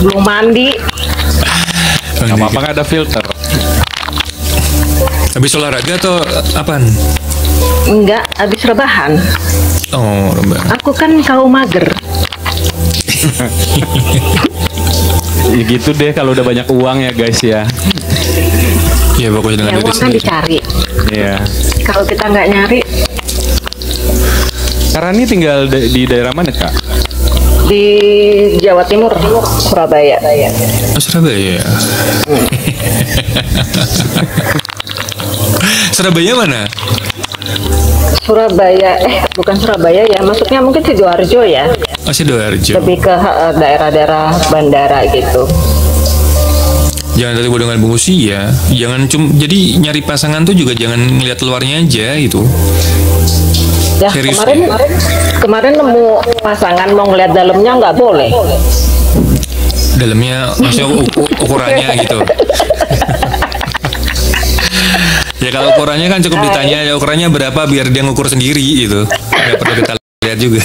Belum mandi. Gak apa-apa, nggak ada filter. Habis olahraga atau apaan? Enggak, habis rebahan. Oh, rebahan. Aku kan kaum mager. Ya gitu deh kalau udah banyak uang ya guys ya. Ya pokoknya dengan Ya duit uang kan sendiri. dicari. Iya. Kalau kita nggak nyari, Karena ini tinggal di daerah mana Kak? di Jawa Timur, Surabaya. Oh, Surabaya. Surabaya mana? Surabaya, bukan Surabaya ya, maksudnya mungkin Sidoarjo ya. Oh, Sidoarjo. Lebih ke daerah-daerah bandara gitu. Jangan tadi dengan bungkus ya. Jangan jadi nyari pasangan tuh juga jangan ngeliat luarnya aja gitu. Ya Serius kemarin nemu pasangan mau ngeliat dalamnya nggak boleh. Dalamnya maksudnya ukurannya gitu. Ya kalau ukurannya kan cukup ditanya ya ukurannya berapa biar dia ngukur sendiri gitu. Nggak perlu kita lihat juga.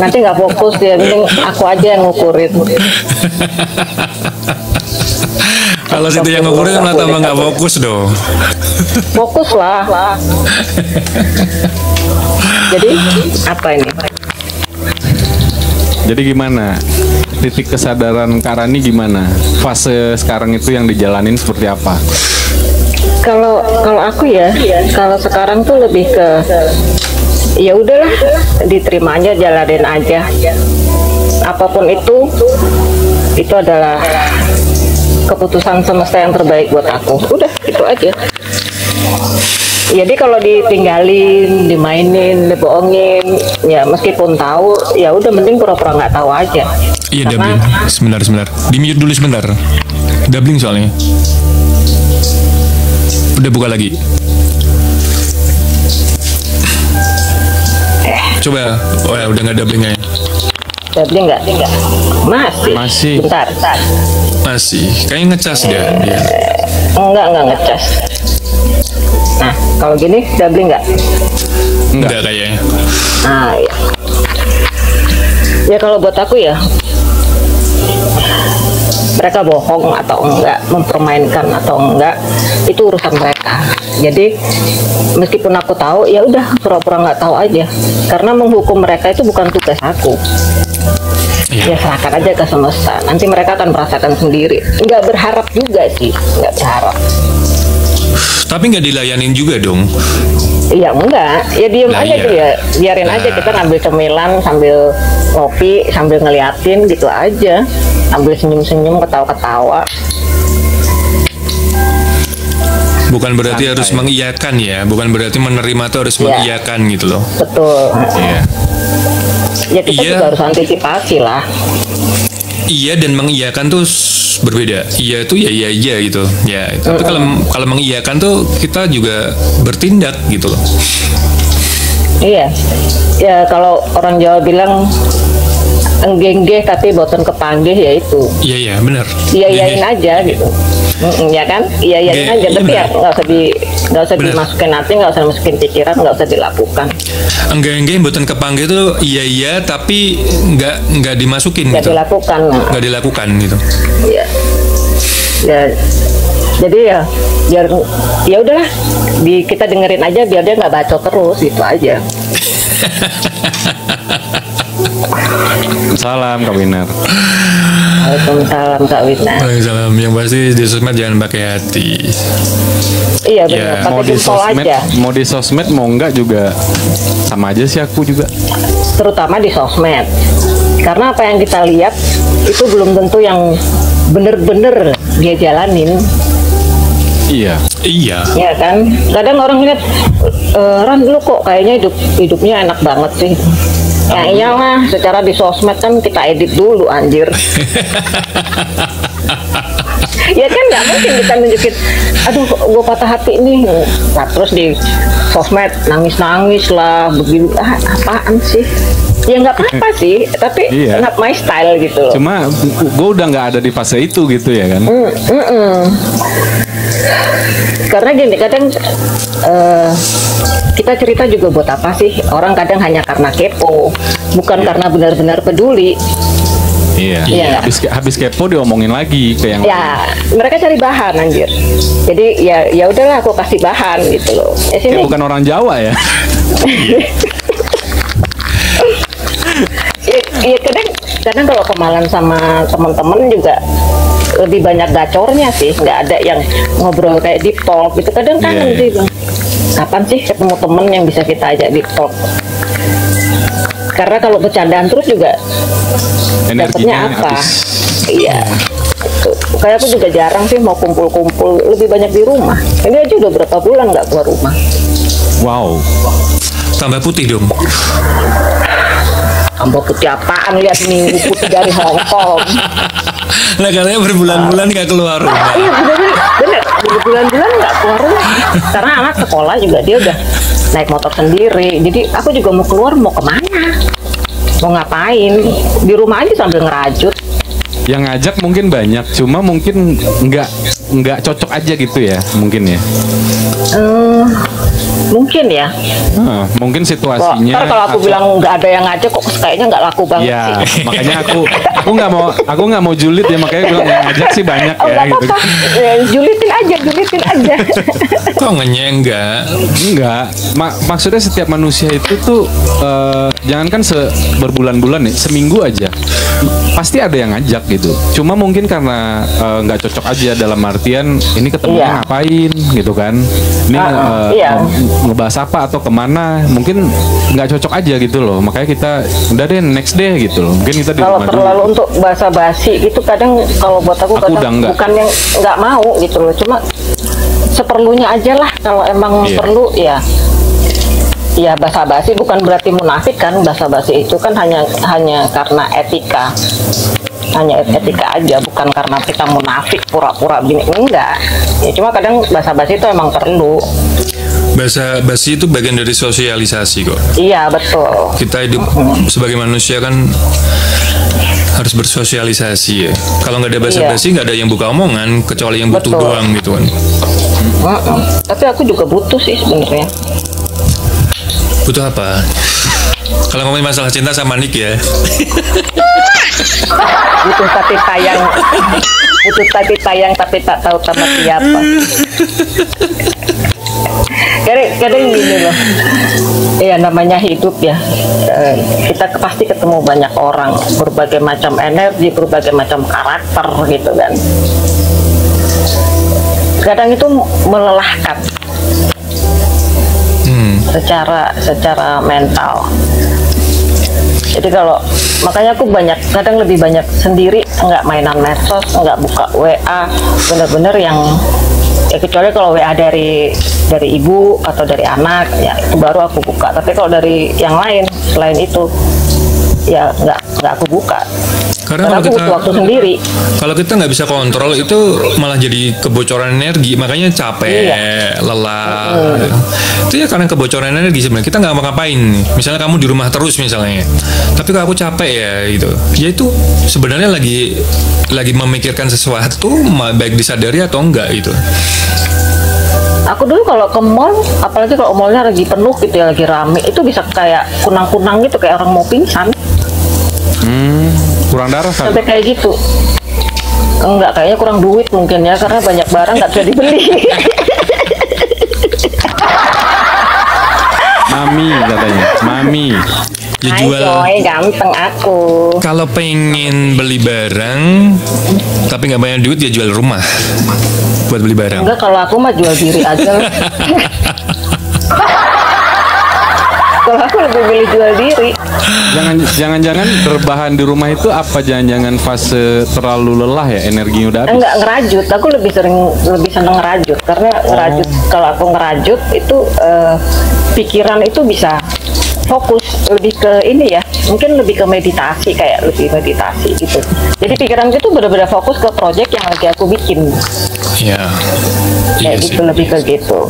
Nanti nggak fokus dia, mending aku aja yang ngukurin. Kalau situ yang ngukurin malah tambah nggak fokus dong. Fokus lah. Jadi apa ini? Jadi gimana? Titik kesadaran Kak Rani gimana? Fase sekarang itu yang dijalanin seperti apa? Kalau aku ya, kalau sekarang tuh lebih ke ya udahlah, diterima aja, jalanin aja. Apapun itu adalah keputusan semesta yang terbaik buat aku. Udah, itu aja. Jadi kalau ditinggalin, dimainin, dibohongin, ya meskipun tahu, ya udah mending pura-pura nggak tahu aja. Iya, Karena- Dublin. Sebentar. Di mute dulu sebentar. Dublin soalnya. Udah buka lagi. Coba. Oh ya, udah nggak doublingnya. Jadi nggak? Masih. Masih. Bentar. Masih. Kayaknya ngecas dia. Iya. Enggak ngecas. Nah, kalau gini double nggak? Enggak kayaknya. Nah, ya. Ya kalau buat aku ya, mereka bohong atau enggak, mempermainkan atau enggak, itu urusan mereka. Jadi meskipun aku tahu, ya udah pura-pura nggak tahu aja. Karena menghukum mereka itu bukan tugas aku. Iya. Ya serahkan aja ke semesta. Nanti mereka akan merasakan sendiri. Nggak berharap juga sih, nggak berharap. Tapi nggak dilayanin juga dong. Iya enggak, ya diem Lah, aja iya. gitu ya, biarin aja Nah. kita ngambil cemilan sambil ngopi, sambil ngeliatin gitu aja, sambil senyum-senyum, ketawa-ketawa. Bukan berarti Santai. harus mengiyakan ya. Bukan berarti menerima tuh harus Iya. mengiyakan gitu loh. Betul. Iya. Ya kita Iya. juga harus antisipasi lah. Iya dan mengiyakan tuh berbeda. Iya tuh ya iya aja gitu. Ya. Tapi kalau mengiyakan tuh kita juga bertindak gitu loh. Iya. Ya kalau orang Jawa bilang enggenggeh tapi boten kepanggih, ya itu. Iya iya benar. Iya-iyain aja gitu. Ya kan? Iya-iyain Iya, aja, iya, tapi ya benar. nggak usah Benar. dimasukin hati, nggak usah dimasukin pikiran, nggak usah dilakukan. Enggak buatan kepanggil tuh iya tapi nggak dimasukin Nggak gitu. dilakukan. Nggak dilakukan gitu. Ya, ya, jadi ya biar ya udahlah, kita dengerin aja biar dia nggak bacot terus, itu aja. Salam Kak Winar. Waalaikumsalam Kak Wina. Waalaikumsalam. Yang pasti di sosmed jangan pakai hati. Iya Ya, benar, Mau pakai di jempol sosmed, aja, mau di sosmed mau enggak juga sama aja sih aku juga. terutama di sosmed. Karena apa yang kita lihat itu belum tentu yang bener-bener dia jalanin. Iya. Iya. Ya kan, kadang orang lihat Ran, lu kok kayaknya hidupnya enak banget sih. Ya iyalah, secara di sosmed kan kita edit dulu anjir. Ya kan nggak mungkin kita nunjukin, aduh gue patah hati nih, nah terus di sosmed nangis-nangis lah, begini, apaan sih? Ya nggak apa-apa sih, tapi Iya. not my style gitu loh. Cuma gue udah nggak ada di fase itu gitu ya kan. Karena gini, kadang kita cerita juga buat apa sih? Orang kadang hanya karena kepo, bukan karena benar-benar peduli. Iya. Iya. Habis kepo diomongin lagi ke yang Ya, mereka cari bahan anjir. Jadi ya udahlah aku kasih bahan gitu loh. kayak Sini. bukan orang Jawa ya. Iya kadang kalau kemalan sama teman-teman juga lebih banyak gacornya sih, nggak ada yang ngobrol kayak deep talk gitu. Kadang kangen Iya. sih bang, kapan sih ketemu temen yang bisa kita ajak deep talk? Karena kalau bercandaan terus juga dapatnya Energinya apa? habis. Iya. Gitu. Kayak aku juga jarang sih mau kumpul-kumpul, lebih banyak di rumah. Ini aja udah berapa bulan nggak keluar rumah. Wow. Tambah putih dong. Tambah putih apaan, lihat minggu putih dari Hong Kong. Nah katanya berbulan-bulan gak keluar rumah. Iya bener, berbulan-bulan nggak keluar rumah. Karena anak sekolah juga dia udah naik motor sendiri. Jadi aku juga mau keluar, mau kemana? Mau ngapain? Di rumah aja sambil ngerajut. Yang ngajak mungkin banyak, cuma mungkin nggak cocok aja gitu ya, mungkin ya. Mungkin ya. Mungkin Ntar situasinya. kalau aku bilang nggak ada yang ngajak, kok kayaknya nggak laku banget Ya, sih. makanya aku nggak mau julid ya, makanya bilang yang ngajak sih banyak Oh ya nggak gitu. apa-apa, ya, julitin aja. Kok enggak? Enggak, maksudnya setiap manusia itu tuh jangankan berbulan-bulan nih, seminggu aja pasti ada yang ngajak gitu. Cuma mungkin karena nggak cocok aja, dalam artian ini ketemunya Iya. ngapain gitu kan? Ini iya. ngebahas apa atau kemana? Mungkin nggak cocok aja gitu loh. Makanya kita udah deh next day gitu loh. Mungkin kita di Kalau rumah terlalu dulu. untuk basa-basi itu kadang kalau buat aku Aku kadang udah enggak. bukan yang nggak mau gitu loh, cuma seperlunya aja lah. Kalau emang Iya. perlu ya basa-basi, bukan berarti munafik kan. Basa-basi itu kan hanya karena etika, hanya etika aja, bukan karena kita munafik pura-pura gini, enggak ya. Cuma kadang basa-basi itu emang perlu. Bahasa basi itu bagian dari sosialisasi kok. Iya betul. Kita hidup sebagai manusia kan harus bersosialisasi ya. Kalau nggak ada bahasa Iya. basi nggak ada yang buka omongan kecuali yang butuh Betul. doang gitu kan. Tapi aku juga butuh sih sebenarnya. Butuh apa? Kalau ngomongin masalah cinta sama Nick ya. Butuh tapi tayang tapi tak tahu sama siapa. Kadang gini loh, ya namanya hidup ya. Kita pasti ketemu banyak orang, berbagai macam energi, berbagai macam karakter gitu kan. Kadang itu melelahkan secara mental. Jadi makanya aku kadang lebih banyak sendiri, nggak mainan medsos, nggak buka WA, bener-bener yang ya, kecuali kalau WA dari ibu atau dari anak ya itu baru aku buka. Tapi kalau dari yang lain selain itu ya nggak aku buka. Karena aku butuh waktu sendiri. Kalau kita nggak bisa kontrol itu malah jadi kebocoran energi, makanya capek, lelah. Itu ya karena kebocoran energi sebenarnya. Kita nggak mau ngapain. Misalnya kamu di rumah terus misalnya, tapi kalau aku capek ya gitu. Ya itu sebenarnya lagi memikirkan sesuatu, baik disadari atau enggak gitu. Aku dulu kalau ke mall, apalagi kalau mallnya lagi penuh gitu ya, lagi rame, itu bisa kayak kunang-kunang gitu, kayak orang mau pingsan. Kurang darah kali. Sampai kayak gitu. Enggak, kayaknya kurang duit mungkin ya, karena banyak barang nggak bisa dibeli. Mami katanya, mami. Ya Hai jual. coy, ganteng aku. Kalau pengen beli barang tapi nggak banyak duit ya jual rumah buat beli barang. Enggak, kalau aku mah jual diri aja. Kalau aku lebih milih jual diri. Jangan-jangan berbahan di rumah itu apa? Jangan-jangan fase terlalu lelah ya, energinya udah habis. Enggak ngerajut, aku lebih seneng ngerajut karena ngerajut, kalau aku ngerajut itu pikiran itu bisa fokus lebih ke ini ya, mungkin lebih ke meditasi, kayak lebih meditasi gitu. Jadi pikiran itu benar-benar fokus ke proyek yang lagi aku bikin. Ya, iya Kayak sih. gitu, lebih ke gitu.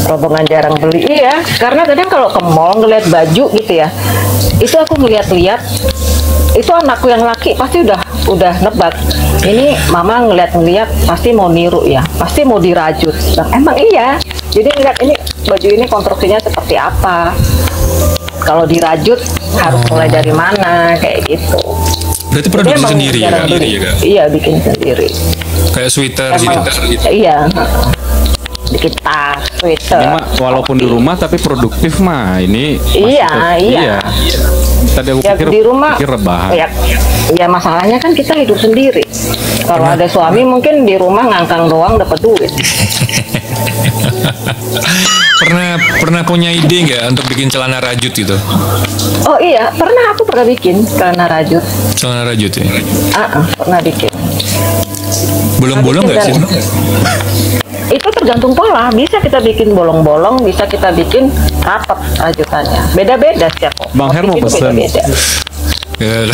Rombongan jarang beli, iya. Karena kadang kalau ke mall ngeliat baju gitu ya, itu aku ngeliat-liat, itu anakku yang laki pasti udah nebak. Ini mama ngeliat-ngeliat pasti mau niru ya, pasti mau dirajut. Nah, emang iya. Jadi ngeliat ini baju ini konstruksinya seperti apa. Kalau dirajut harus mulai dari mana, kayak gitu. Berarti Jadi produksi emang sendiri ya? jarang beli. Iya, bikin sendiri. Kayak sweater Emang, gitu. iya. Bikin tas, sweater. Ini mah walaupun di rumah tapi produktif mah ini. Iya. Tadi aku Ya, pikir di rumah rebahan. ya masalahnya kan kita hidup sendiri. Kalau ada suami mungkin di rumah ngangkang doang dapat duit. Pernah punya ide nggak untuk bikin celana rajut gitu? Oh iya, aku pernah bikin celana rajut. Celana rajut ya? Pernah bikin. Bolong-bolong nggak sih? Itu tergantung pola. Bisa kita bikin bolong-bolong, bisa kita bikin rapat rajutannya. Beda-beda setiap Bang Her mau motif itu pesen. beda-beda. Ya,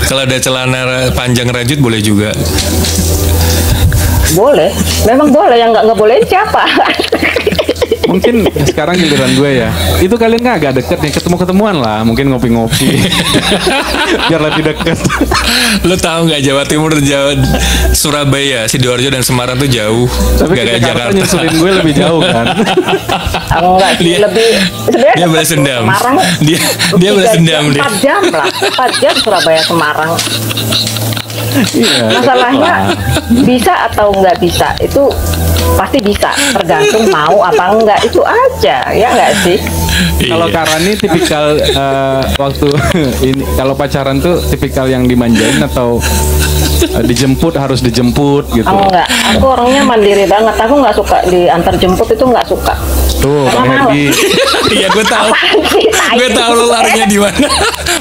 kalau ada celana panjang rajut boleh juga. Boleh, memang boleh. Yang nggak bolehin siapa? Mungkin sekarang giliran gue ya. Itu kalian kan agak deket nih, ketemu-ketemuan lah. Mungkin ngopi-ngopi. Biar lebih deket. Lo tahu nggak Jawa Timur, Surabaya, Sidoarjo dan Semarang tuh jauh. Tapi Nggak ke kayak Jakarta nyusulin gue lebih jauh kan. Enggak sih, lebih sebenarnya Dia balas dendam. Semarang Dia balas dendam dia. 4 jam lah, 4 jam Surabaya Semarang. Iya. Masalahnya bisa atau nggak bisa itu pasti bisa, tergantung mau apa enggak, itu aja ya nggak sih. Kalau Iya. Kak Rani tipikal waktu ini kalau pacaran tuh tipikal yang dimanjain atau harus dijemput gitu. Enggak, aku orangnya mandiri banget, aku nggak suka diantar jemput, itu nggak suka. Tuh, Bang Karena Herdi. Iya, gue tahu. Apaan sih, tai? Gue tahu lo larinya di mana.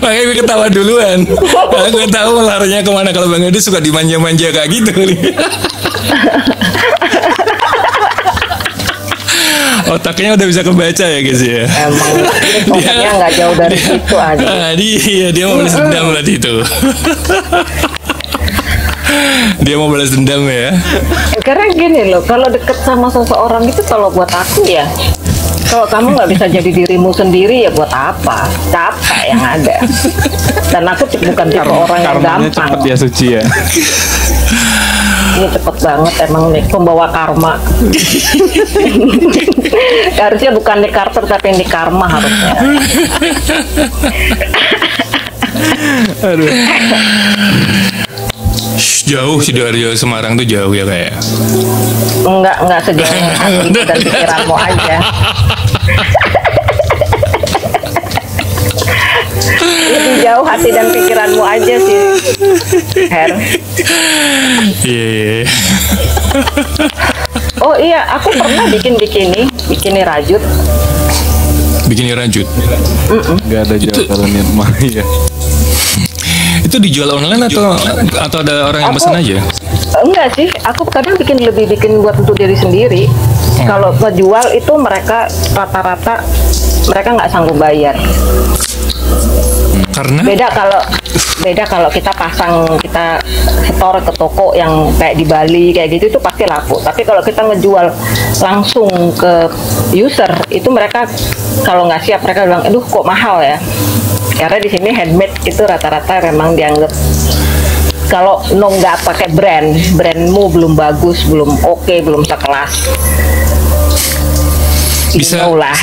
Makanya gue ketawa duluan. Karena gue tahu lo larinya kemana. Kalau Bang Edi suka dimanja-manja kayak gitu. Otaknya udah bisa kebaca ya guys ya. Emang konsepnya nggak jauh dari situ aja. Dia mau balas dendam berarti itu. Dia mau balas dendam ya. Karena gini loh, kalau deket sama seseorang itu, kalau buat aku ya, kalau kamu nggak bisa jadi dirimu sendiri ya buat apa? Capek yang ada. Dan aku bukan tipe orang yang Karmanya gampang. cepet ya Suci ya. Ini cepet banget emang nih, pembawa karma. Harusnya bukan di Carter tapi di karma harusnya. Aduh. Jauh Sidoarjo Semarang tuh jauh ya kayak. Enggak sejauh hati dan pikiranmu aja. Lebih jauh hati dan pikiranmu aja sih, Her. Iya. Oh iya, aku pernah bikin bikini rajut. Bikin rajut. Gak ada jauh kalau niat mah ya. Itu dijual online atau ada orang yang pesan aja? Enggak sih, aku kadang lebih bikin buat untuk diri sendiri. Kalau ngejual itu mereka rata-rata mereka nggak sanggup bayar. Karena Beda kalau kita store ke toko yang kayak di Bali kayak gitu, itu pasti laku. Tapi kalau kita ngejual langsung ke user, itu mereka kalau nggak siap, mereka bilang, aduh kok mahal ya. Karena di sini handmade itu rata-rata memang dianggap, kalau nggak pakai brandmu belum bagus, belum oke, belum sekelas. bisa lah.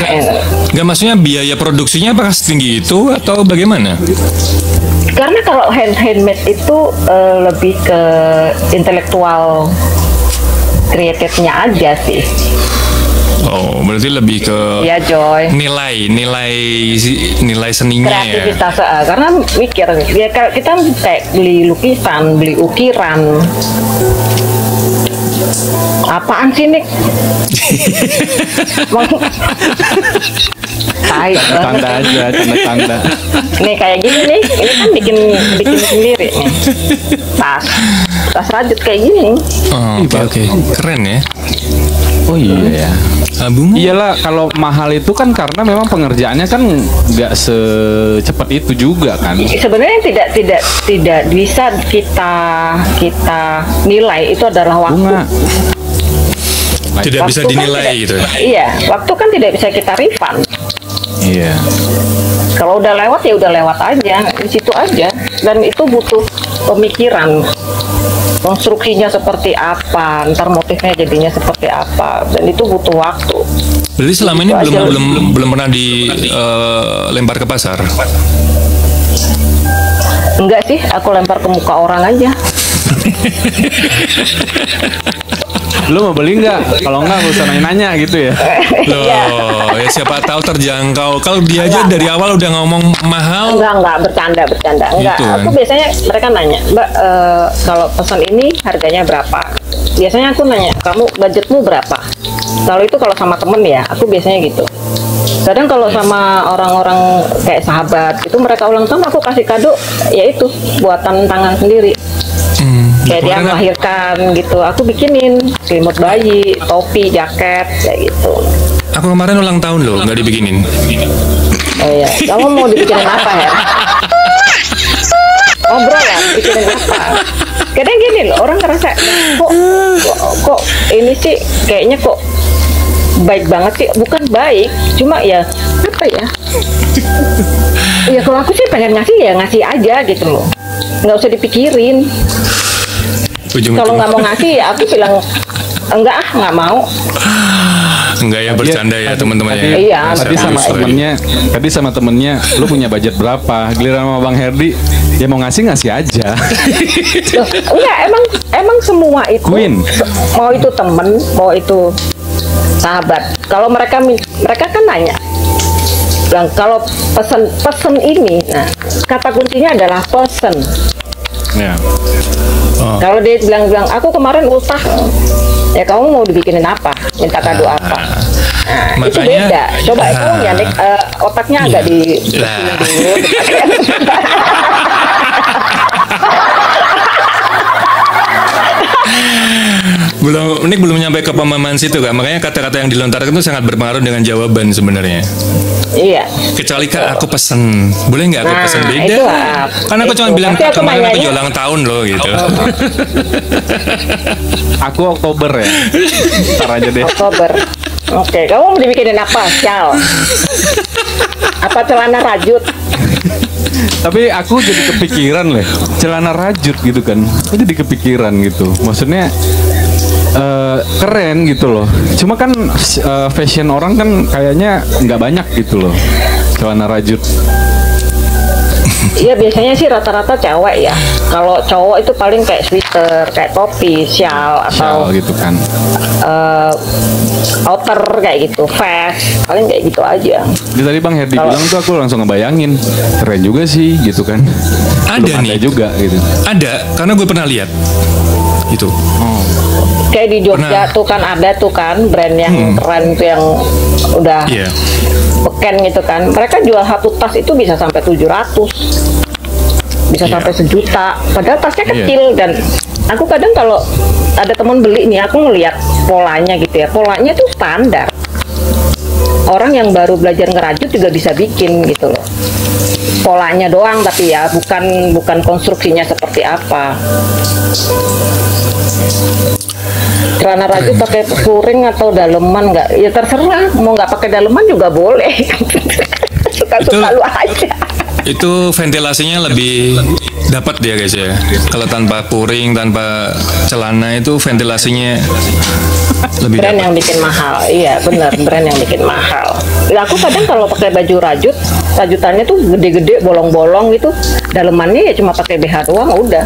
Nggak, maksudnya biaya produksinya apakah setinggi itu atau bagaimana? Karena kalau handmade itu lebih ke intelektual creative-nya aja sih. Oh, berarti lebih ke Ya Joy. nilai seninya ya. Kreativitas, karena mikir ya, kita kayak beli lukisan, beli ukiran. Apaan sih Nick? Tanda aja, tanda. Nih kayak gini nih, ini kan bikin sendiri nih. Tas rajut kayak gini. Oh, oke. Keren ya. Oh iya ya. Bunga? Iyalah, kalau mahal itu kan karena memang pengerjaannya kan nggak secepat itu juga kan. Sebenarnya tidak bisa kita nilai itu adalah waktu. Bunga. Tidak bisa Waktu kan dinilai gitu. Iya, waktu kan tidak bisa kita refund. Iya. Kalau udah lewat ya udah lewat aja, di situ aja. Dan itu butuh pemikiran. Konstruksinya seperti apa, ntar motifnya jadinya seperti apa, dan itu butuh waktu. Berarti selama ini Itu aja. belum pernah dilempar ke pasar. Enggak sih, aku lempar ke muka orang aja. Lu mau beli nggak? Kalau nggak nggak usah nanya gitu ya. Loh, ya siapa tahu terjangkau. Kalau dia aja dari awal udah ngomong mahal. Enggak, bercanda. Enggak, Gitu kan. aku biasanya mereka nanya, Mbak, kalau pesan ini harganya berapa? Biasanya aku nanya, kamu budgetmu berapa? Kalau sama temen ya, aku biasanya gitu. Kadang kalau sama orang-orang kayak sahabat, itu mereka ulang tahun aku kasih kado, yaitu buatan tangan sendiri. Kayak dia Kemarin melahirkan gitu, aku bikinin selimut bayi, topi, jaket, kayak gitu. aku kemarin ulang tahun loh, nggak dibikinin. Oh iya, kamu mau dibikinin apa ya? Ngobrol ya, bikinin apa? Kadang gini loh, orang ngerasa kok ini sih kayaknya kok baik banget sih, bukan baik, cuma ya apa ya? Ya kalau aku sih pengen ngasih ya ngasih aja gitu loh, nggak usah dipikirin. Kalau nggak mau ngasih ya aku bilang enggak, nggak mau. Enggak ya, bercanda ya teman-teman ya. Iya, Tadi sama temennya, lu punya budget berapa? Giliran sama Bang Herdi, dia mau ngasih aja. Loh, enggak, emang semua itu Queen. mau itu temen, mau itu sahabat. Kalau mereka kan nanya, bilang kalau pesen ini, nah kata kuncinya adalah pesen. Ya. Kalau dia bilang aku kemarin utah, ya kamu mau dibikinin apa? Minta kado apa? Nah, itu makanya- beda. Coba itu ya, Nick, otaknya agak di Lah. dulu. belum nyampe ke pemahaman situ Kak. Makanya kata-kata yang dilontarkan itu sangat berpengaruh dengan jawaban sebenarnya. Iya. Kecuali Kak, aku pesen, boleh nggak aku Nah, pesen? Beda. itu, Kan aku itu. cuma bilang Tapi aku kemarin aku nanyanya- ulang tahun loh gitu. Aku Oktober ya. Ntar aja deh. Oktober. Oke, kamu mau dibikinin apa? Syal? Apa celana rajut? Tapi aku jadi kepikiran celana rajut gitu kan. Aku jadi kepikiran gitu. Maksudnya keren gitu loh. Cuma kan fashion orang kan kayaknya nggak banyak gitu loh celana rajut. Iya, biasanya sih rata-rata cewek ya. Kalau cowok itu paling kayak sweater, kayak topi, syal atau Syal gitu kan. outer kayak gitu, vest, paling kayak gitu aja. Jadi tadi Bang Herdi bilang tuh aku langsung ngebayangin keren juga sih gitu kan. Ada Belum nih. juga gitu. Ada, karena gue pernah lihat. Itu. Kayak di Jogja Pernah. tuh kan ada tuh kan brand yang keren tuh yang udah Iya. beken gitu kan. Mereka jual satu tas itu bisa sampai 700. Bisa Iya. sampai 1 juta. Padahal tasnya Iya. kecil dan aku kadang kalau ada teman beli nih, aku ngeliat polanya gitu ya. Polanya tuh standar. Orang yang baru belajar ngerajut juga bisa bikin gitu loh. Polanya doang tapi ya bukan konstruksinya seperti apa. Celana rajut pakai puring atau daleman nggak? Ya terserah, mau nggak pakai daleman juga boleh. Suka-suka lu aja. Itu ventilasinya lebih dapat dia guys ya. Kalau tanpa puring, tanpa celana itu ventilasinya lebih Brand dapat. yang bikin mahal, iya benar, brand yang bikin mahal. Ya aku kadang kalau pakai baju rajut, rajutannya tuh gede-gede, bolong-bolong gitu. Dalemannya ya cuma pakai BH doang, udah.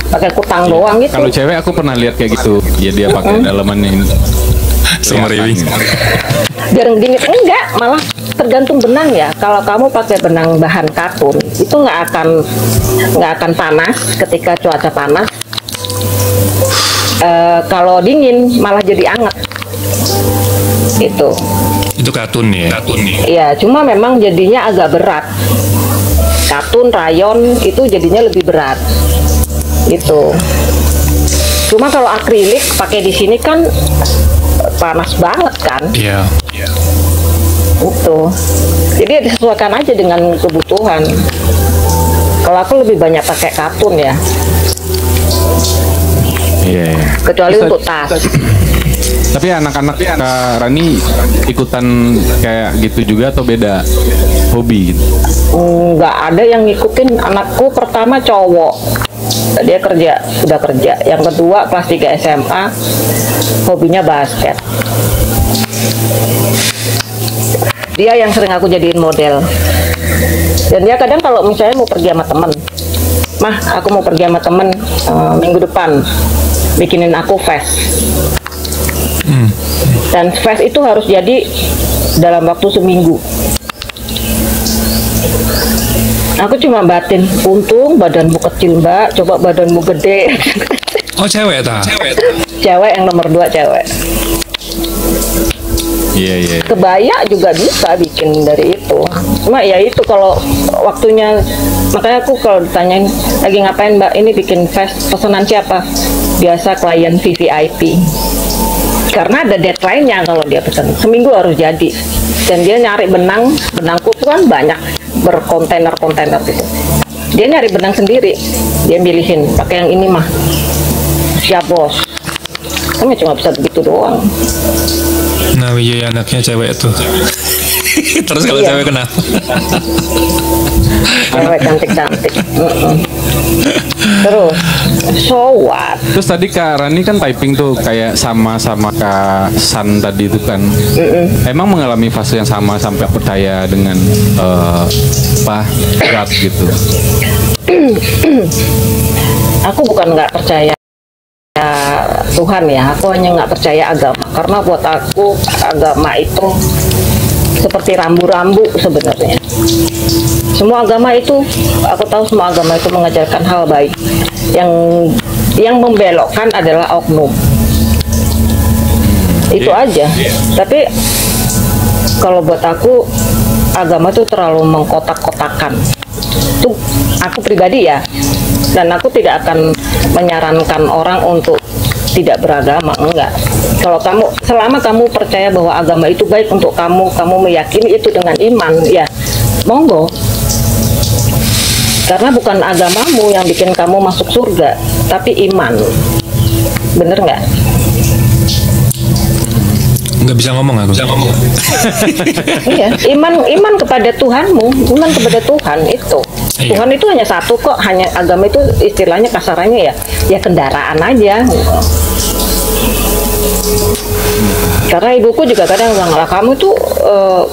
Pakai kutang doang gitu. Kalau cewek aku pernah lihat kayak gitu. Ya dia pakai dalamannya ini. Semeriwing. Jarang dingin, enggak, malah tergantung benang ya. Kalau kamu pakai benang bahan katun, itu nggak akan panas ketika cuaca panas. Kalau dingin malah jadi anget. Itu katun ya. Iya, cuma memang jadinya agak berat. Katun, rayon itu jadinya lebih berat. Gitu. Cuma kalau akrilik pakai di sini kan panas banget kan. Iya. Itu. Jadi ya disesuaikan aja dengan kebutuhan. Kalau aku lebih banyak pakai katun ya, Iya. kecuali Bisa- untuk tas. Tapi anak-anak Kak Rani ikutan kayak gitu juga atau beda hobi gitu? Nggak ada yang ngikutin. Anakku pertama cowok, dia sudah kerja. Yang kedua kelas 3 SMA, hobinya basket. Dia yang sering aku jadiin model. Dan dia kadang kalau misalnya mau pergi sama temen, Mah aku mau pergi sama temen minggu depan, bikinin aku fast. Dan fast itu harus jadi dalam waktu seminggu. Aku cuma batin, untung badanmu kecil mbak, coba badanmu gede. Oh cewek ta? Cewek yang nomor 2 cewek. Iya. Kebaya juga bisa bikin dari itu. Cuma ya itu kalau waktunya, makanya aku kalau ditanyain lagi ngapain mbak, ini bikin fest, pesanan siapa? Biasa klien VVIP. Karena ada deadline-nya kalau dia pesan. Seminggu harus jadi. Dan dia nyari benangku tuh kan banyak berkontainer-kontainer gitu. Dia nyari benang sendiri. Dia milihin, pakai yang ini mah. Siap bos. Kami cuma bisa begitu doang. Nah iya anaknya cewek tuh. Terus kalau Iya. cewek kenapa? Cewek cantik-cantik. Terus, so what? Terus tadi Kak Rani kan typing tuh kayak sama Kak San tadi itu kan. Emang mengalami fase yang sama sampai percaya dengan God gitu. Aku bukan nggak percaya Tuhan ya, aku hanya nggak percaya agama. Karena buat aku agama itu seperti rambu-rambu sebenarnya. Semua agama itu, aku tahu semua agama itu mengajarkan hal baik. Yang membelokkan adalah oknum. Itu aja. Tapi kalau buat aku agama itu terlalu mengkotak-kotakan. Itu aku pribadi ya. Dan aku tidak akan menyarankan orang untuk tidak beragama, enggak. Kalau selama kamu percaya bahwa agama itu baik untuk kamu meyakini itu dengan iman, ya monggo. Karena bukan agamamu yang bikin kamu masuk surga, tapi iman. Bener nggak? Nggak bisa ngomong aku. Iya, iman kepada Tuhanmu, iman kepada Tuhan itu. Iya. Tuhan itu hanya satu kok, hanya agama itu istilahnya kasarannya ya kendaraan aja. Karena ibuku juga kadang bilang, lah kamu tuh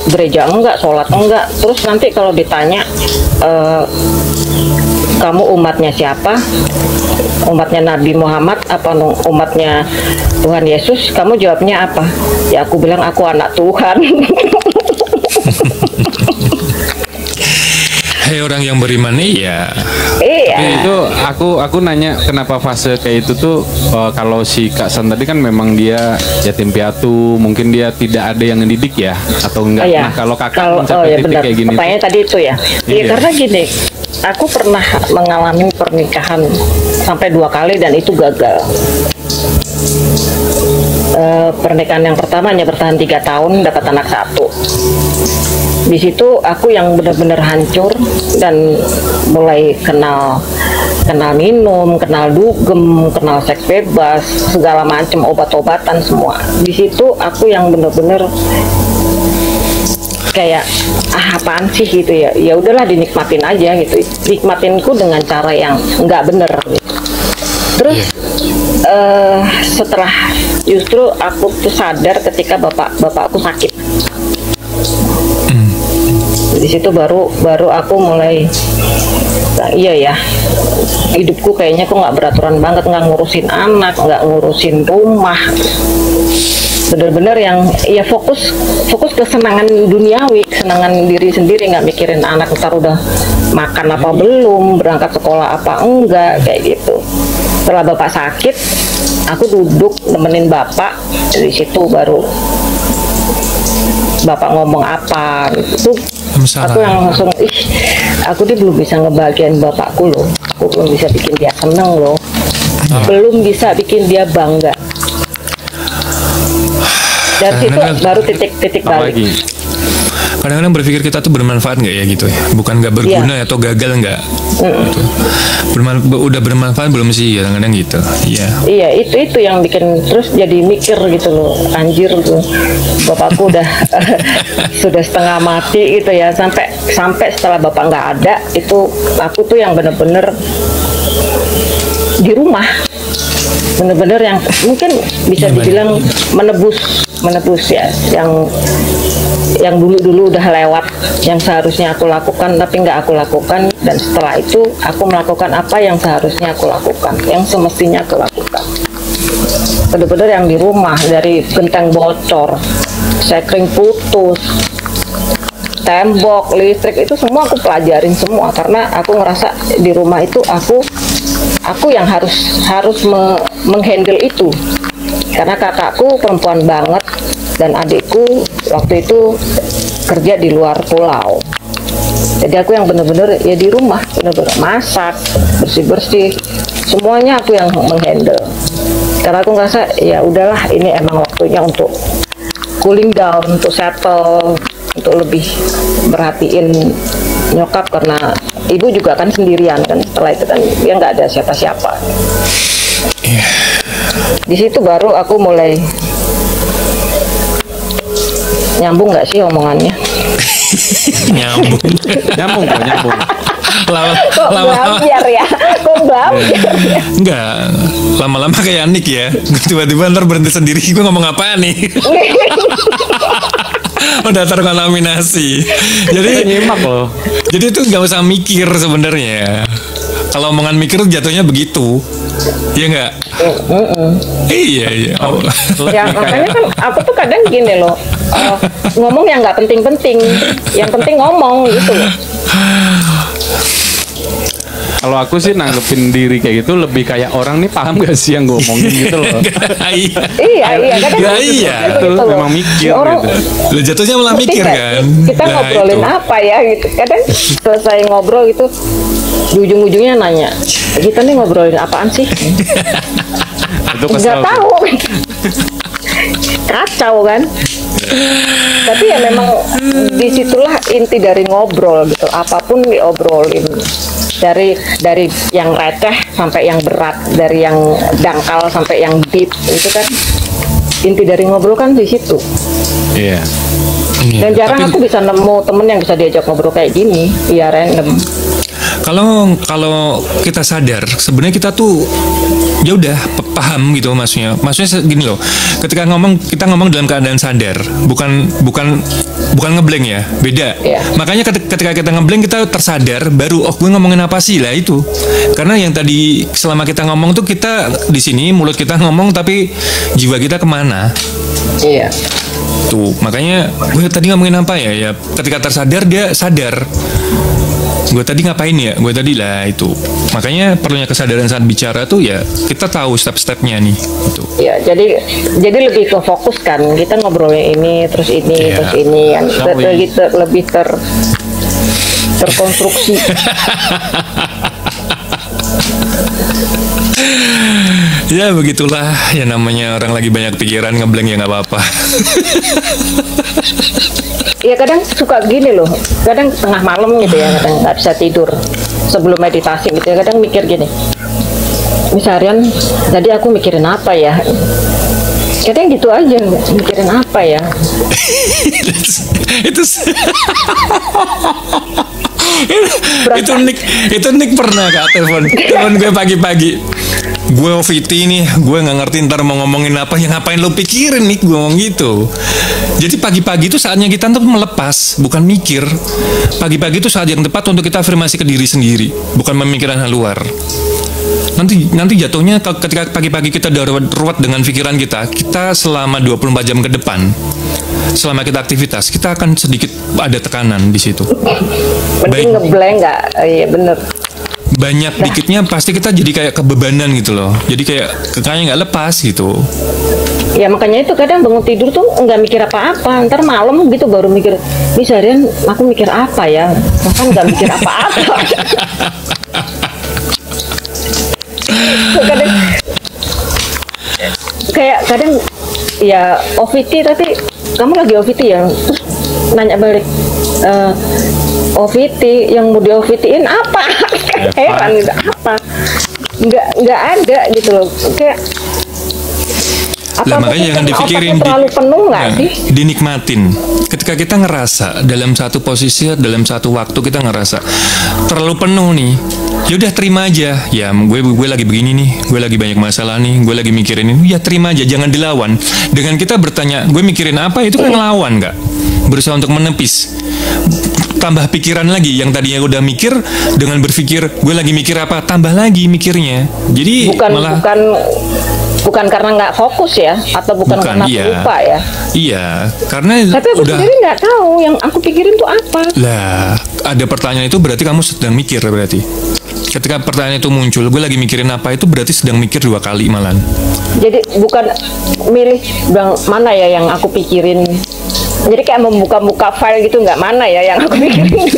gereja enggak, sholat enggak. Terus nanti kalau ditanya kamu umatnya siapa? Umatnya Nabi Muhammad apa umatnya Tuhan Yesus? Kamu jawabnya apa? Ya aku bilang aku anak Tuhan. Hei orang yang beriman iya. Iya. Tapi itu aku nanya kenapa fase kayak itu tuh kalau si Kak San tadi kan memang dia yatim piatu, mungkin dia tidak ada yang ngedidik ya atau enggak. Iya. Nah kalau Kakak oh mencapai ya titik benar. kayak gini tuh, Pertanyaan tadi itu ya. Iya Iya. karena gini, aku pernah mengalami pernikahan sampai 2 kali dan itu gagal. Pernikahan yang pertama hanya bertahan 3 tahun, dapat anak 1. Di situ aku yang benar-benar hancur dan mulai kenal minum, kenal dugem, kenal seks bebas, segala macam obat-obatan semua. Di situ aku yang benar-benar kayak apaan sih gitu ya. Ya udahlah dinikmatin aja gitu. Nikmatinku dengan cara yang nggak bener gitu. Terus setelah justru aku tuh sadar ketika bapakku sakit. Di situ baru aku mulai iya ya, hidupku kayaknya kok nggak beraturan banget, nggak ngurusin anak, nggak ngurusin rumah, bener-bener yang ya fokus kesenangan duniawi, kesenangan diri sendiri, nggak mikirin anak ntar udah makan apa belum, berangkat sekolah apa enggak, kayak gitu. Setelah bapak sakit, aku duduk nemenin bapak. Di situ baru bapak ngomong apa gitu. Aku yang langsung aku belum bisa ngebahagiain bapakku loh, aku belum bisa bikin dia seneng loh, belum bisa bikin dia bangga. Dari situ baru titik balik. Kadang-kadang berpikir kita tuh bermanfaat nggak ya gitu ya, bukan nggak berguna atau gagal nggak. Gitu. Udah bermanfaat belum sih kadang-kadang gitu. Iya. Iya itu yang bikin terus jadi mikir gitu loh, anjir tuh bapakku udah sudah setengah mati gitu ya, sampai setelah bapak nggak ada itu aku tuh yang bener-bener di rumah, bener-bener yang mungkin bisa dibilang menebus ya, yang yang dulu-dulu udah lewat, yang seharusnya aku lakukan tapi nggak aku lakukan, dan setelah itu aku melakukan apa yang seharusnya aku lakukan, yang semestinya aku lakukan. Bener-bener yang di rumah, dari genteng bocor, sekring putus, tembok, listrik, itu semua aku pelajarin semua, karena aku ngerasa di rumah itu aku yang harus menghandle itu, karena kakakku perempuan banget dan adikku waktu itu kerja di luar pulau. Jadi aku yang bener-bener ya di rumah, bener-bener masak, bersih-bersih, semuanya aku yang menghandle. Karena aku ngerasa ya udahlah, ini emang waktunya untuk cooling down, untuk settle, untuk lebih merhatiin nyokap, karena ibu juga kan sendirian kan, setelah itu kan dia nggak ada siapa-siapa. Di situ baru aku mulai nyambung nggak sih omongannya? Nyambung. Nyambung. Kok belajar ya? Kok belajar? Enggak, lama-lama kayak Nick ya. Tiba-tiba ntar berhenti sendiri, gue ngomong apaan nih? Udah terkontaminasi. Jadi Nyimak loh. Jadi itu nggak usah mikir sebenarnya. Kalau omongan mikir jatuhnya begitu, ya nggak? Iya. Oh. Ya makanya kan aku tuh kadang gini loh, ngomong yang nggak penting-penting, yang penting ngomong gitu loh. Kalau aku sih nanggepin diri kayak gitu lebih kayak orang nih paham gak sih yang gue omongin gitu loh. Iya kadang Gak iya. Itu memang mikir orang, gitu. Lo jatuhnya malah ngerti mikir nggak kan. sih? Kita Nah, ngobrolin itu. apa ya gitu. Kadang selesai ngobrol gitu, di ujung-ujungnya nanya, kita nih ngobrolin apaan sih? Itu Nggak kesel. tahu. Kacau kan? Tapi ya memang disitulah inti dari ngobrol gitu. Apapun diobrolin, dari yang receh sampai yang berat, dari yang dangkal sampai yang deep, itu kan inti dari ngobrol kan di situ. Iya. Iya, Dan jarang tapi aku bisa nemu temen yang bisa diajak ngobrol kayak gini, ya random. kalau kita sadar sebenarnya kita tuh ya udah paham gitu maksudnya gini loh, ketika kita ngomong dalam keadaan sadar, bukan ngeblank ya, beda. Iya. Makanya ketika kita ngeblank kita tersadar baru gue ngomongin apa sih lah itu, karena yang tadi selama kita ngomong tuh kita di sini mulut kita ngomong tapi jiwa kita kemana Iya. tuh, makanya gue tadi ngomongin apa ya ketika tersadar dia sadar gue tadi ngapain ya, gue tadi lah itu. Makanya perlunya kesadaran saat bicara tuh ya kita tahu step-stepnya nih gitu. Ya, jadi lebih ke fokus kan. Kita ngobrolin ini, terus ini, Iya. terus ini kan. Sorry. Gitu, lebih terkonstruksi. Ya begitulah ya namanya orang lagi banyak pikiran, ngeblank ya nggak apa-apa. Ya kadang suka gini loh. Kadang tengah malam gitu ya, kadang nggak bisa tidur sebelum meditasi gitu ya. Kadang mikir gini. Misalnya tadi aku mikirin apa ya? Kadang gitu aja, mikirin apa ya? itu Nick pernah gak telepon gue pagi-pagi, gue OVT nih, gue nggak ngerti ntar mau ngomongin apa, yang ngapain lo pikirin nih, gue ngomong gitu. Jadi pagi-pagi itu saatnya kita untuk melepas, bukan mikir. Pagi-pagi itu saat yang tepat untuk kita afirmasi ke diri sendiri, bukan memikirkan hal luar. Nanti jatuhnya ketika pagi-pagi kita udah ruwet dengan pikiran kita selama 24 jam ke depan, selama kita aktivitas, kita akan sedikit ada tekanan di situ. Mending ngeblank nggak? Iya bener. Banyak dikitnya pasti kita jadi kayak kebebanan gitu loh. Jadi kayak kayaknya nggak lepas gitu. Ya makanya itu kadang bangun tidur tuh nggak mikir apa-apa. Ntar malam gitu baru mikir, ini seharian aku mikir apa ya? Bahkan nggak mikir apa-apa. Kadang ya OVT, tapi kamu lagi OVT ya, terus nanya balik, OVT yang mau di OVT-in apa? Heran gitu, apa? Nggak ada gitu loh, kayak Lah makanya jangan dipikirin, terlalu penuh nggak sih? dinikmatin. Ketika kita ngerasa dalam satu posisi, dalam satu waktu kita ngerasa terlalu penuh nih, ya udah terima aja. Ya gue lagi begini nih, gue lagi banyak masalah nih, gue lagi mikirin ini. Ya terima aja, jangan dilawan. Dengan kita bertanya, gue mikirin apa, itu kan ngelawan nggak? berusaha untuk menepis. Tambah pikiran lagi, yang tadinya udah mikir, dengan berpikir gue lagi mikir apa, tambah lagi mikirnya. Jadi bukan karena nggak fokus ya, atau bukan karena lupa ya. Iya, karena tapi aku sendiri nggak tahu yang aku pikirin tuh apa. Lah, ada pertanyaan itu berarti kamu sedang mikir berarti. Ketika pertanyaan itu muncul, gue lagi mikirin apa, itu berarti sedang mikir 2 kali malan. Jadi bukan milih bilang mana ya yang aku pikirin. Jadi kayak membuka-buka file gitu, nggak mana ya yang aku pikirin.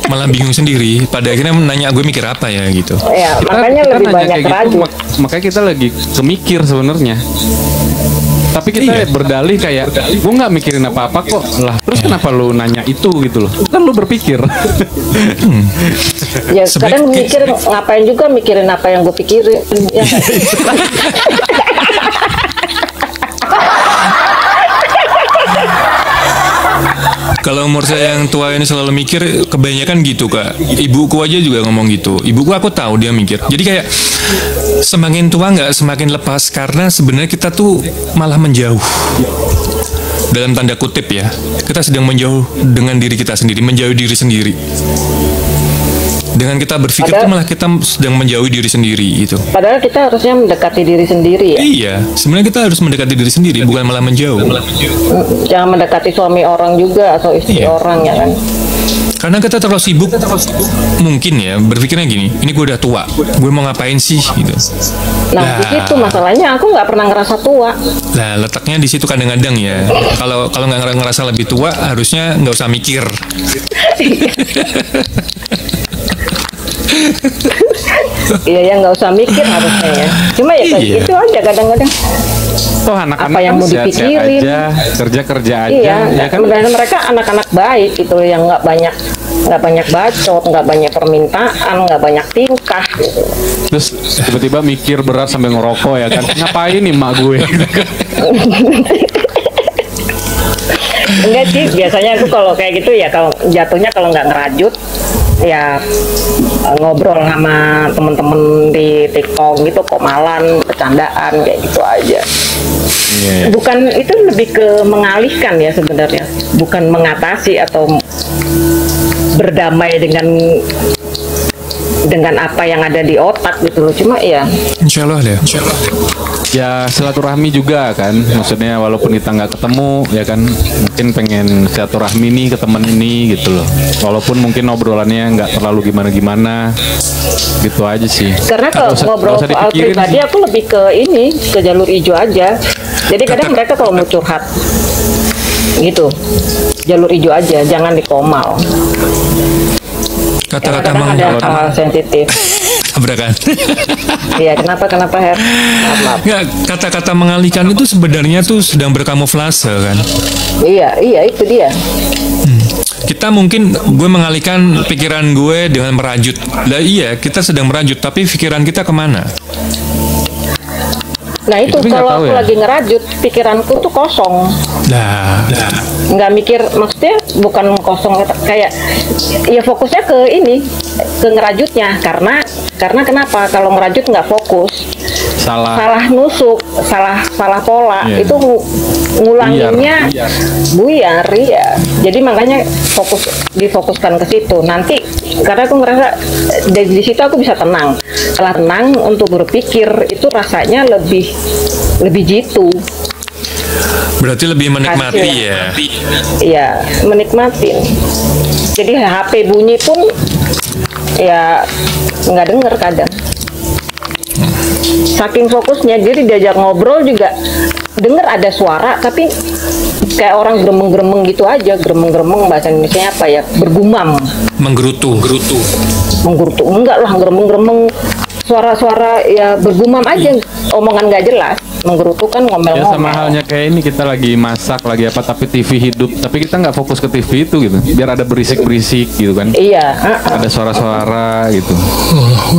Malah bingung sendiri. Pada akhirnya nanya gue mikir apa ya gitu. Ya, makanya kita lebih nanya banyak kayak gitu, rajut. makanya kita lagi kemikir sebenarnya. Tapi kita berdalih kayak gue nggak mikirin apa-apa kok lah. Terus kenapa lu nanya itu gitu loh? Kan lu berpikir. Ya kadang mikir ngapain juga mikirin apa yang gue pikirin. Ya, Kalau umur saya yang tua ini selalu mikir, kebanyakan gitu Kak. Ibuku aja juga ngomong gitu. Ibuku aku tahu dia mikir. Jadi kayak semakin tua nggak semakin lepas, karena sebenarnya kita tuh malah menjauh. Dalam tanda kutip ya, kita sedang menjauh dengan diri kita sendiri, menjauh diri sendiri. Dengan kita berpikir tuh malah kita sedang menjauhi diri sendiri gitu. Padahal kita harusnya mendekati diri sendiri ya. Iya, sebenarnya kita harus mendekati diri sendiri, bukan malah menjauh. Jangan mendekati suami orang juga atau istri orang ya kan. Karena kita terlalu sibuk, mungkin ya berpikirnya gini, ini gue udah tua, gue mau ngapain sih gitu. Nah, di situ masalahnya aku nggak pernah ngerasa tua. Nah, letaknya di situ kadang-kadang ya. Kalau nggak ngerasa lebih tua, harusnya nggak usah mikir. Iya ya, nggak usah mikir harusnya ya. Cuma ya itu aja kadang-kadang. Toh anak-anak apa yang mau dipikirin aja, kerja aja. Iya, ya kan? mereka anak-anak baik gitu yang nggak banyak bacot, nggak banyak permintaan, nggak banyak tingkah. Gitu. Terus tiba-tiba mikir berat sambil ngerokok ya kan? Ngapain nih mak gue? Enggak sih, biasanya aku kalau kayak gitu ya, kalau jatuhnya kalau nggak ngerajut ya ngobrol sama temen-temen di TikTok gitu, komalan, bercandaan kayak gitu aja. Bukan, itu lebih ke mengalihkan ya sebenarnya, bukan mengatasi atau berdamai dengan apa yang ada di otak gitu loh. Cuma ya Insya Allah deh. Ya silaturahmi juga kan, maksudnya walaupun kita nggak ketemu ya kan, mungkin pengen silaturahmi nih ke temen ini gitu loh, walaupun mungkin obrolannya nggak terlalu gimana-gimana gitu aja sih. Karena kalau ngobrol soal pribadi aku lebih ke ini, ke jalur hijau aja. Jadi kadang mereka kalau mau curhat gitu, jalur hijau aja, jangan di komal. Kata-kata ada hal sensitif. Tabrakan. Iya, kenapa Her? Maaf. Nggak, kata-kata mengalihkan itu sebenarnya tuh sedang berkamuflase kan. Iya, itu dia. Kita mungkin gue mengalihkan pikiran gue dengan merajut. Lah iya, kita sedang merajut, tapi pikiran kita kemana? Nah itu kalau aku lagi ngerajut, pikiranku tuh kosong. Nah, nggak mikir, maksudnya bukan kosong kayak ya fokusnya ke ini, ke ngerajutnya. Karena kenapa? Kalau ngerajut nggak fokus, salah nusuk, salah pola, itu ngulanginnya buyar ya. Jadi makanya difokuskan ke situ. Nanti karena aku ngerasa dari situ aku bisa tenang. Setelah tenang untuk berpikir itu rasanya lebih jitu. Berarti lebih menikmati ya? Iya, menikmatin. Jadi HP bunyi pun ya nggak denger kadang. Saking fokusnya, jadi diajak ngobrol juga denger ada suara, tapi kayak orang gremeng-gremeng gitu aja. Gremeng-gremeng bahasa Indonesia apa ya? Bergumam. Menggerutu. Enggak lah, gremeng-gremeng. Suara-suara ya bergumam aja, omongan nggak jelas. Menggerutu kan ngomel-ngomel. Ya sama halnya kayak ini, kita lagi masak, lagi apa, tapi TV hidup, tapi kita nggak fokus ke TV itu gitu, biar ada berisik-berisik gitu kan. Iya. Ada suara-suara gitu.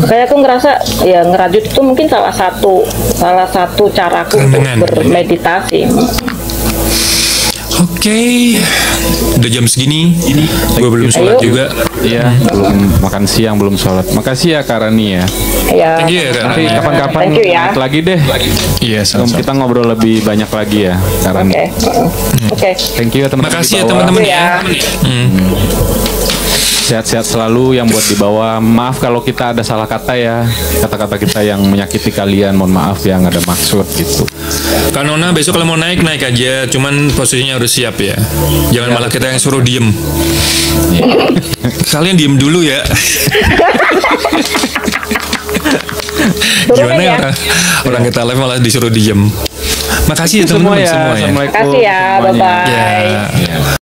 Kayak aku ngerasa ya ngerajut itu mungkin salah satu caraku untuk bermeditasi. Oke, udah jam segini, gue belum sholat Ayo. juga. Iya, belum makan siang, belum sholat. Makasih ya Kak Rani ya. Ya. Thank you ya, Kak. Nanti kapan-kapan Thank you ya. naik lagi deh. Iya, Kita ngobrol lebih banyak lagi ya, Kak Rani. Oke. Oke. Thank you ya teman-teman. Makasih ya di bawah. teman-teman Ya. ya. Sehat-sehat selalu yang buat di bawah. Maaf kalau kita ada salah kata ya. Kata-kata kita yang menyakiti kalian, mohon maaf ya, nggak ada maksud gitu. Kak Nona besok kalau mau naik aja, cuman posisinya harus siap ya. Jangan malah kita yang suruh diem. Kalian diem dulu ya. Gimana ya orang kita live malah disuruh diem. Makasih ya Semua teman-teman ya. semua ya. Assalamualaikum Makasih ya. semuanya. Bye-bye. Ya.